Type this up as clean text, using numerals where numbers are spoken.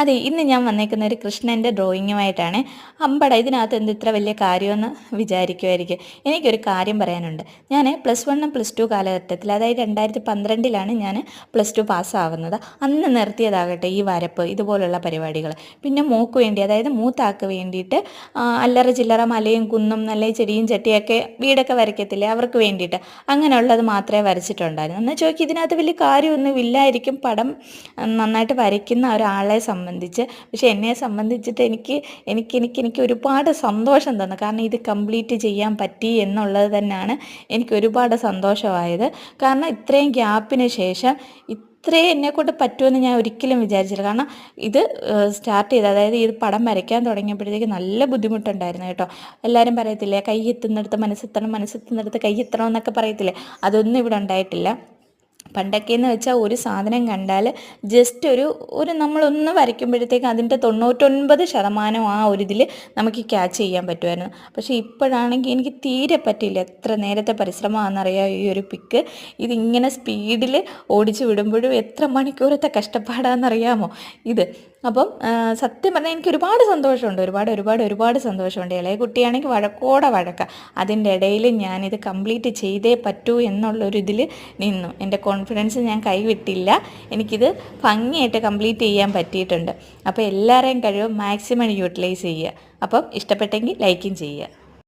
അതെ, ഇന്ന് ഞാൻ വന്നേക്കുന്ന ഒരു കൃഷ്ണൻ്റെ ഡ്രോയിങ്ങുമായിട്ടാണ്. അമ്പട ഇതിനകത്ത് എന്ത് ഇത്ര വലിയ കാര്യമെന്ന് വിചാരിക്കുമായിരിക്കും. എനിക്കൊരു കാര്യം പറയാനുണ്ട്. ഞാൻ +1 +2 കാലഘട്ടത്തിൽ, അതായത് 2012 ഞാൻ +2 പാസ്സാവുന്നത്. അന്ന് നിർത്തിയതാകട്ടെ ഈ വരപ്പ് ഇതുപോലുള്ള പരിപാടികൾ. പിന്നെ മോക്ക് വേണ്ടി, അതായത് മൂത്താക്ക് വേണ്ടിയിട്ട് അല്ലറ ചില്ലറ മലയും കുന്നും നല്ല ചെടിയും ചട്ടിയൊക്കെ വീടൊക്കെ വരയ്ക്കത്തില്ലേ, അവർക്ക് വേണ്ടിയിട്ട് അങ്ങനെയുള്ളത് മാത്രമേ വരച്ചിട്ടുണ്ടായിരുന്നു. എന്നാൽ ചോദിക്കും, ഇതിനകത്ത് വലിയ കാര്യമൊന്നും ഇല്ലായിരിക്കും പടം നന്നായിട്ട് വരയ്ക്കുന്ന ഒരാളെ സംബന്ധിച്ച്. പക്ഷേ എന്നെ സംബന്ധിച്ചിട്ട് എനിക്ക് ഒരുപാട് സന്തോഷം തന്നു. കാരണം ഇത് കംപ്ലീറ്റ് ചെയ്യാൻ പറ്റി എന്നുള്ളത് തന്നെയാണ് എനിക്ക് ഒരുപാട് സന്തോഷമായത്. കാരണം ഇത്രയും ഗ്യാപ്പിന് ശേഷം ഇത്രയും എന്നെക്കൊണ്ട് പറ്റുമെന്ന് ഞാൻ ഒരിക്കലും വിചാരിച്ചില്ല. കാരണം ഇത് സ്റ്റാർട്ട് ചെയ്ത്, അതായത് ഇത് പടം വരയ്ക്കാൻ തുടങ്ങിയപ്പോഴത്തേക്ക് നല്ല ബുദ്ധിമുട്ടുണ്ടായിരുന്നു കേട്ടോ. എല്ലാവരും പറയത്തില്ലേ, കൈ എത്തുന്നിടത്ത് മനസ്സെത്തണം, മനസ്സെത്തുന്നിടത്ത് കൈ എത്തണം എന്നൊക്കെ പറയത്തില്ലേ, അതൊന്നും ഇവിടെ ഉണ്ടായിട്ടില്ല. പണ്ടൊക്കെ എന്ന് വെച്ചാൽ ഒരു സാധനം കണ്ടാൽ ജസ്റ്റ് ഒരു നമ്മളൊന്ന് വരയ്ക്കുമ്പോഴത്തേക്ക് അതിൻ്റെ 99% ആ ഒരു ഇതിൽ നമുക്ക് ക്യാച്ച് ചെയ്യാൻ പറ്റുമായിരുന്നു. പക്ഷേ ഇപ്പോഴാണെങ്കിൽ എനിക്ക് തീരെ പറ്റില്ല. എത്ര നേരത്തെ പരിശ്രമമാണെന്നറിയാം ഈ ഒരു പിക്ക് ഇതിങ്ങനെ സ്പീഡിൽ ഓടിച്ചു വിടുമ്പോഴും എത്ര മണിക്കൂറത്തെ കഷ്ടപ്പാടാണെന്നറിയാമോ ഇത്. അപ്പം സത്യം പറഞ്ഞാൽ എനിക്ക് ഒരുപാട് സന്തോഷമുണ്ട്, ഒരുപാട് സന്തോഷമുണ്ട്. ഇളയ കുട്ടിയാണെങ്കിൽ വഴക്കോടെ വഴക്ക. അതിൻ്റെ ഇടയിൽ ഞാനിത് കംപ്ലീറ്റ് ചെയ്തേ പറ്റൂ എന്നുള്ളൊരിതിൽ നിന്നു. എൻ്റെ കോൺഫിഡൻസ് ഞാൻ കൈവിട്ടില്ല. എനിക്കിത് ഭംഗിയായിട്ട് കംപ്ലീറ്റ് ചെയ്യാൻ പറ്റിയിട്ടുണ്ട്. അപ്പോൾ എല്ലാവരെയും കഴിവ് മാക്സിമം യൂട്ടിലൈസ് ചെയ്യുക. അപ്പം ഇഷ്ടപ്പെട്ടെങ്കിൽ ലൈക്കും ചെയ്യുക.